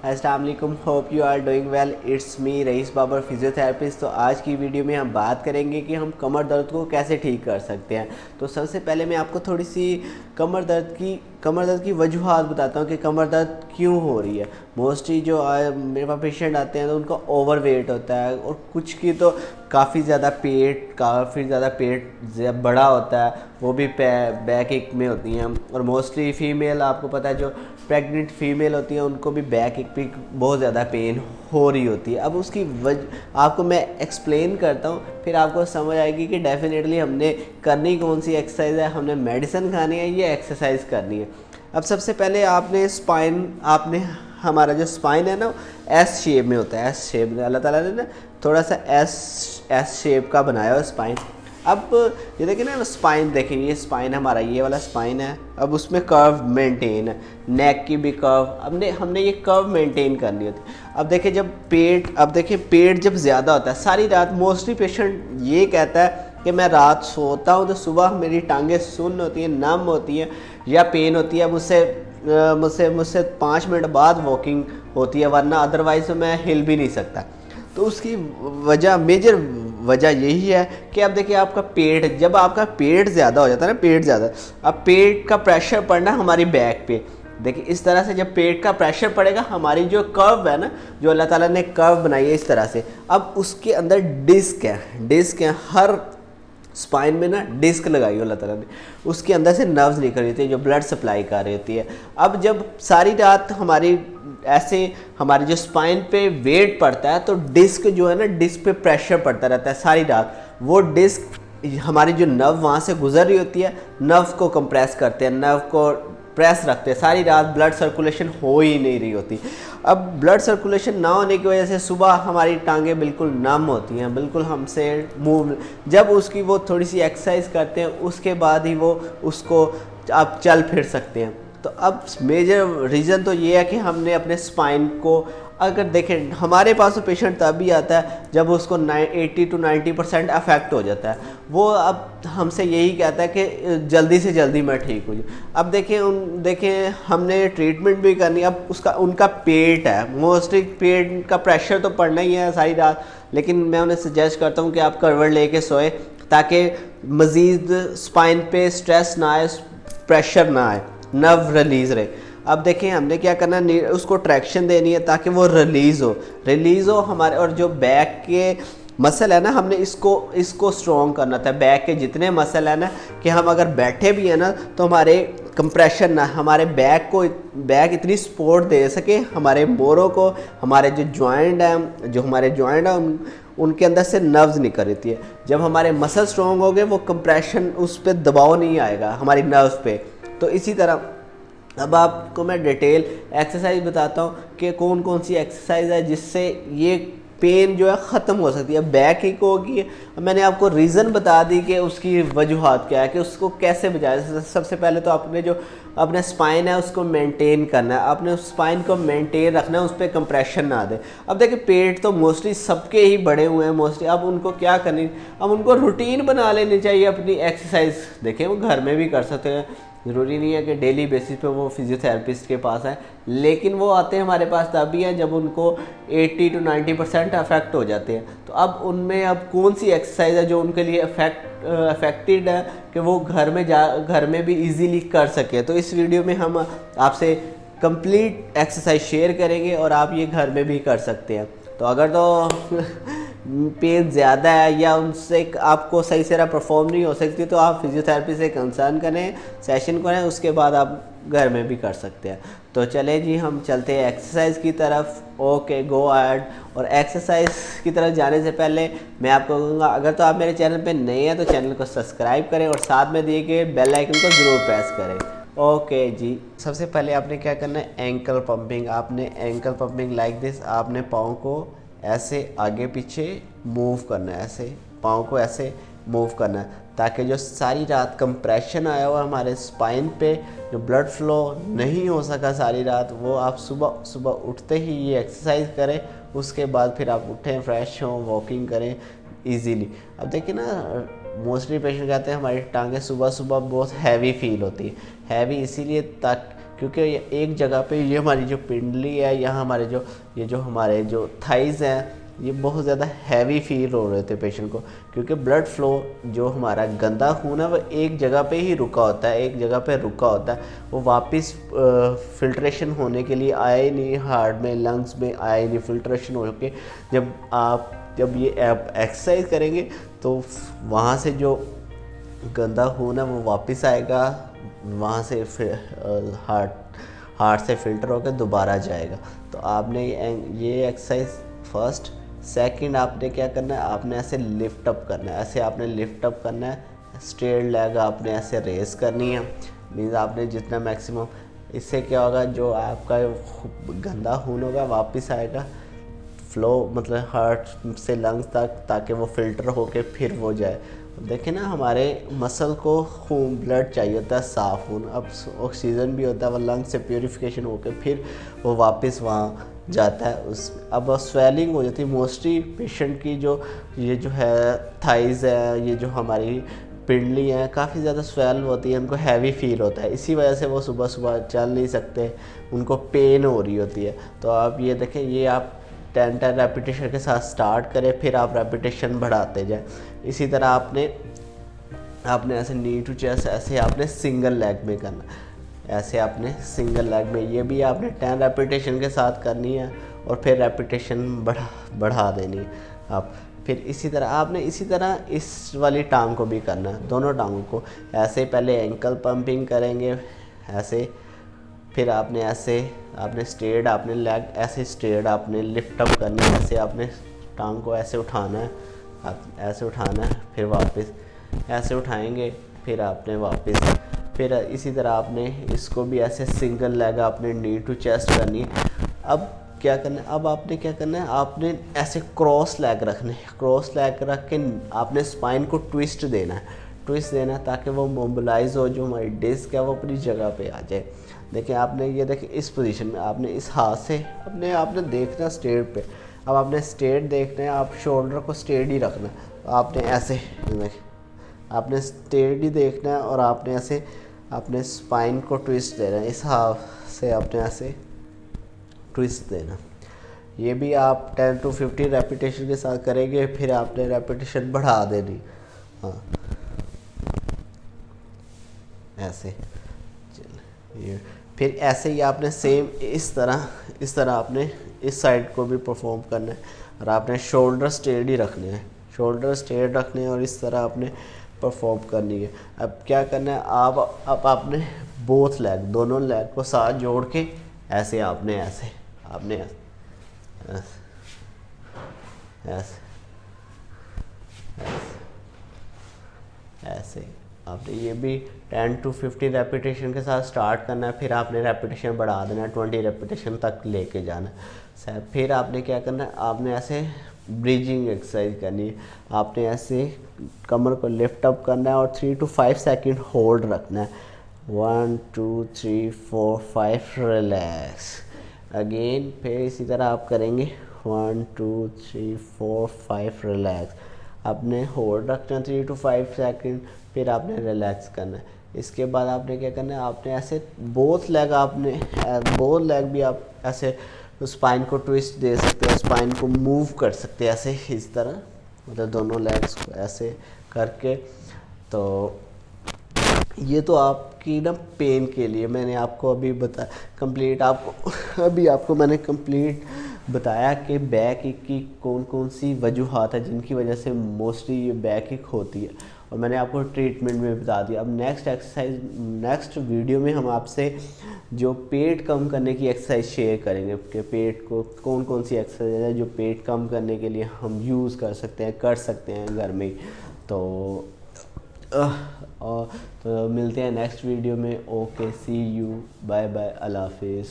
अस्सलाम वालेकुम, hope you are doing well. It's me Raees Babar physiotherapist. तो आज की वीडियो में हम बात करेंगे कि हम कमर दर्द को कैसे ठीक कर सकते हैं। तो सबसे पहले मैं आपको थोड़ी सी कमर दर्द की वजूहात बताता हूँ कि कमर दर्द क्यों हो रही है। मोस्टली जो मेरे पास पेशेंट आते हैं तो उनका ओवर वेट होता है और कुछ की तो काफ़ी ज़्यादा पेट बड़ा होता है, वो भी बैक एक में होती हैं। और मोस्टली फ़ीमेल, आपको पता है, जो प्रेग्नेंट फ़ीमेल होती हैं उनको भी बैक एक पे बहुत ज़्यादा पेन हो रही होती है। अब उसकी आपको मैं एक्सप्लेन करता हूँ, फिर आपको समझ आएगी कि डेफिनेटली हमने करनी कौन सी एक्सरसाइज है, हमने मेडिसिन खानी है या एक्सरसाइज करनी है। अब सबसे पहले हमारा जो स्पाइन है ना, एस शेप में होता है। एस शेप में अल्लाह ताला ने ना थोड़ा सा एस शेप का बनाया हुआ स्पाइन। अब ये देखिए ना, स्पाइन देखें, ये स्पाइन हमारा ये वाला स्पाइन है। अब उसमें कर्व मेंटेन है, नेक की भी कर्व, हमने ये कर्व मेंटेन करनी होती है। अब देखिए पेट जब ज़्यादा होता है, सारी रात मोस्टली पेशेंट ये कहता है कि मैं रात सोता हूँ तो सुबह मेरी टांगें सुन्न होती हैं, नम होती हैं या पेन होती है। मुझसे 5 मिनट बाद वॉकिंग होती है, वरना अदरवाइज तो मैं हिल भी नहीं सकता। तो उसकी मेजर वजह यही है कि अब देखिए जब आपका पेट ज़्यादा हो जाता है ना, अब पेट का प्रेशर पड़ना हमारी बैक पे। देखिए इस तरह से जब पेट का प्रेशर पड़ेगा, हमारी जो कर्व है ना, जो अल्लाह ताला ने कर्व बनाई है इस तरह से, अब उसके अंदर डिस्क है। हर स्पाइन में ना डिस्क लगाई हो अल्लाह ताला ने, उसके अंदर से नर्व्स निकल रही होती है जो ब्लड सप्लाई कर रही होती है। अब जब सारी रात हमारी जो स्पाइन पे वेट पड़ता है तो डिस्क जो है ना, डिस्क पे प्रेशर पड़ता रहता है सारी रात। वो डिस्क हमारी जो नर्व वहाँ से गुजर रही होती है, नर्व को कंप्रेस करते हैं, नर्व को प्रेस रखते हैं। सारी रात ब्लड सर्कुलेशन हो ही नहीं रही होती। अब ब्लड सर्कुलेशन ना होने की वजह से सुबह हमारी टांगें बिल्कुल नम होती हैं, बिल्कुल हमसे मूव। जब उसकी वो थोड़ी सी एक्सरसाइज करते हैं उसके बाद ही वो उसको आप चल फिर सकते हैं। तो अब मेजर रीज़न तो ये है कि हमने अपने स्पाइन को, अगर देखें हमारे पास तो पेशेंट तभी आता है जब उसको 80 to 90% अफेक्ट हो जाता है। वो अब हमसे यही कहता है कि जल्दी से जल्दी मैं ठीक हो जाऊँ। अब देखें हमने ट्रीटमेंट भी करनी है। अब उनका पेट है, मोस्टली पेट का प्रेशर तो पड़ना ही है सारी रात, लेकिन मैं उन्हें सजेस्ट करता हूँ कि आप करवट लेके सोए ताकि मज़ीद स्पाइन पे स्ट्रेस ना आए, प्रेशर ना आए, नर्व रिलीज़ रहे। अब देखें हमने क्या करना है, उसको ट्रैक्शन देनी है ताकि वो रिलीज़ हो हमारे। और जो बैक के मसल है ना, हमने इसको स्ट्रॉन्ग करना था। बैक के जितने मसल है ना, कि हम अगर बैठे भी हैं ना तो हमारे कंप्रेशन ना, हमारे बैक इतनी सपोर्ट दे सके हमारे मोरों को, हमारे जो जॉइंट है उनके अंदर से नर्व्स निकल रही है। जब हमारे मसल स्ट्रॉन्ग हो गए, वो कंप्रेशन, उस पर दबाव नहीं आएगा हमारी नर्व्स पे। तो इसी तरह अब आपको मैं डिटेल एक्सरसाइज बताता हूँ कि कौन कौन सी एक्सरसाइज है जिससे ये पेन जो है ख़त्म हो सकती है। बैक एक होगी, मैंने आपको रीज़न बता दी कि उसकी वजूहात क्या है, कि उसको कैसे बचाया। सबसे पहले तो आपने जो अपने स्पाइन है उसको मेंटेन करना है, अपने उस स्पाइन को मेंटेन रखना है, उस पर कंप्रेशन ना दे। अब देखिए पेट तो मोस्टली सबके ही बड़े हुए हैं मोस्टली। अब उनको क्या करनी, अब उनको रूटीन बना लेनी चाहिए अपनी एक्सरसाइज। देखें वो घर में भी कर सकते हैं, ज़रूरी नहीं है कि डेली बेसिस पे वो फिजियोथेरेपिस्ट के पास है, लेकिन वो आते हैं हमारे पास तभी हैं जब उनको 80 to 90% अफेक्ट हो जाते हैं। तो अब उनमें अब कौन सी एक्सरसाइज है जो उनके लिए अफेक्टेड है कि वो घर में भी इजीली कर सके। तो इस वीडियो में हम आपसे कंप्लीट एक्सरसाइज शेयर करेंगे और आप ये घर में भी कर सकते हैं। तो अगर तो पेन ज़्यादा है या उनसे आपको सही से परफॉर्म नहीं हो सकती तो आप फिजियोथेरेपी से कंसर्न करें, सेशन करें, उसके बाद आप घर में भी कर सकते हैं। तो चले जी, हम चलते हैं एक्सरसाइज की तरफ। Okay, go ahead. और एक्सरसाइज की तरफ जाने से पहले मैं आपको कहूँगा, अगर तो आप मेरे चैनल पे नए हैं तो चैनल को सब्सक्राइब करें और साथ में दिए गए बेल आइकन को ज़रूर प्रेस करें। ओके जी, सबसे पहले आपने क्या करना है, एंकल पंपिंग। आपने एंकल पंपिंग लाइक दिस, आपने पाँव को ऐसे आगे पीछे मूव करना है, ऐसे पाँव को ऐसे मूव करना है ताकि जो सारी रात कंप्रेशन आया हुआ हमारे स्पाइन पे, जो ब्लड फ्लो नहीं हो सका सारी रात, वो आप सुबह उठते ही ये एक्सरसाइज करें। उसके बाद फिर आप उठें, फ्रेश हों, वॉकिंग करें इजीली। अब देखिए ना, मोस्टली पेशेंट कहते हैं हमारी टांगें सुबह बहुत हैवी फील होती है। हैवी इसीलिए क्योंकि ये एक जगह पे ये हमारी जो पिंडली है, यहाँ हमारे जो ये जो हमारे जो थाइज हैं, ये बहुत ज़्यादा हैवी फील हो रहे थे पेशेंट को, क्योंकि ब्लड फ्लो जो हमारा गंदा खून है वो एक जगह पे ही रुका होता है, एक जगह पे रुका होता है, वो वापस फिल्ट्रेशन होने के लिए आया ही नहीं, हार्ट में लंग्स में आया ही नहीं फिल्ट्रेशन हो के। जब ये एक्सरसाइज करेंगे तो वहाँ से जो गंदा खून है वो वापस आएगा, वहाँ से हार्ट से फिल्टर होकर दोबारा जाएगा। तो आपने ये एक्सरसाइज फर्स्ट, सेकंड आपने क्या करना है, आपने ऐसे लिफ्ट अप करना है, ऐसे आपने लिफ्ट अप करना है, स्ट्रेट लेग आपने ऐसे रेस करनी है, मीन्स आपने जितना मैक्सिमम, इससे क्या होगा जो आपका गंदा खून होगा वापस आएगा फ्लो, मतलब हार्ट से लंग्स तक, ताकि वो फिल्टर होके फिर वो जाए। देखें ना, हमारे मसल को खून ब्लड चाहिए होता है साफ़ खून, अब ऑक्सीजन भी होता है, वो लंग से प्योरीफिकेशन होके फिर वो वापस वहाँ जाता है। उस अब स्वेलिंग हो जाती है मोस्टली पेशेंट की, ये जो है थाइज़ है, ये जो हमारी पिंडली हैं काफ़ी ज़्यादा स्वेल होती है, उनको हैवी फील होता है, इसी वजह से वो सुबह सुबह चल नहीं सकते, उनको पेन हो रही होती है। तो आप ये देखें, ये आप 10 रेपिटेशन के साथ स्टार्ट करें, फिर आप रेपिटेशन बढ़ाते जाएं। इसी तरह आपने ऐसे नी टू चेस्ट ऐसे आपने सिंगल लेग में करना, ऐसे आपने सिंगल लेग में, ये भी आपने 10 रेपिटेशन के साथ करनी है, और फिर रेपिटेशन बढ़ा देनी है आप। फिर इसी तरह इस वाली टांग को भी करना है, दोनों टांगों को ऐसे, पहले एंकल पंपिंग करेंगे ऐसे, फिर आपने स्ट्रेट, आपने लेग ऐसे स्ट्रेट आपने लिफ्ट अप करनी है, ऐसे आपने टांग को ऐसे उठाना है, आप ऐसे उठाना है, फिर वापस ऐसे उठाएंगे, फिर आपने वापस, फिर इसी तरह आपने इसको भी ऐसे सिंगल लेग आपने नी टू चेस्ट करनी है। अब क्या करना है, अब आपने क्या करना है, आपने ऐसे क्रॉस लेग रखने, क्रॉस लेग रख के आपने स्पाइन को ट्विस्ट देना है, ताकि वो मोबिलाइज हो, जो हमारी डिस्क है वो अपनी जगह पे आ जाए। देखिए आपने ये देखें, इस पोजीशन में आपने इस हाथ से आपने देखना स्ट्रेट पे, अब आपने स्ट्रेट देखना है, आप शोल्डर को स्ट्रेट ही रखना है, आपने ऐसे आपने स्ट्रेट ही देखना है, और आपने ऐसे आपने स्पाइन को ट्विस्ट देना है, इस हाथ से आपने ऐसे ट्विस्ट देना। ये भी आप 10 to 15 रेपिटेशन के साथ करेंगे, फिर आपने रेपिटेशन बढ़ा देनी। हाँ ऐसे ये, फिर ऐसे ही आपने सेम इस तरह आपने इस साइड को भी परफॉर्म करना है, और आपने शोल्डर स्ट्रेट ही रखने हैं, शोल्डर स्ट्रेट रखने हैं, और इस तरह आपने परफॉर्म करनी है। अब क्या करना है, अब आपने बोथ लेग, दोनों लेग को साथ जोड़ के ऐसे आपने ऐसे आपने ये भी 10 to 15 रेपिटेशन के साथ स्टार्ट करना है, फिर आपने रेपिटेशन बढ़ा देना है, 20 रेपिटेशन तक लेके जाना है। फिर आपने क्या करना है, आपने ऐसे ब्रीजिंग एक्सरसाइज करनी है, आपने ऐसे कमर को लिफ्ट अप करना है, और 3 to 5 सेकेंड होल्ड रखना है, 1 2 3 4 5 रिलैक्स अगेन, फिर इसी तरह आप करेंगे 1 2 3 4 5 रिलैक्स, आपने होल्ड रखना 3 to 5 सेकेंड, फिर आपने रिलैक्स करना है। इसके बाद आपने क्या करना है, आपने ऐसे बोथ लेग भी आप ऐसे स्पाइन को ट्विस्ट दे सकते हैं, स्पाइन को मूव कर सकते हैं ऐसे, इस तरह, मतलब दोनों लेग्स को ऐसे करके। तो ये तो आपकी ना पेन के लिए मैंने आपको अभी मैंने कंप्लीट बताया कि बैक एक की कौन कौन सी वजूहात है जिनकी वजह से मोस्टली ये बैक एक होती है, और मैंने आपको ट्रीटमेंट में बता दिया। अब नेक्स्ट वीडियो में हम आपसे जो पेट कम करने की एक्सरसाइज शेयर करेंगे कि पेट को कौन कौन सी एक्सरसाइज है जो पेट कम करने के लिए हम यूज़ कर सकते हैं घर में। तो मिलते हैं नेक्स्ट वीडियो में। Okay, see you, bye bye, अल्लाह हाफिज़।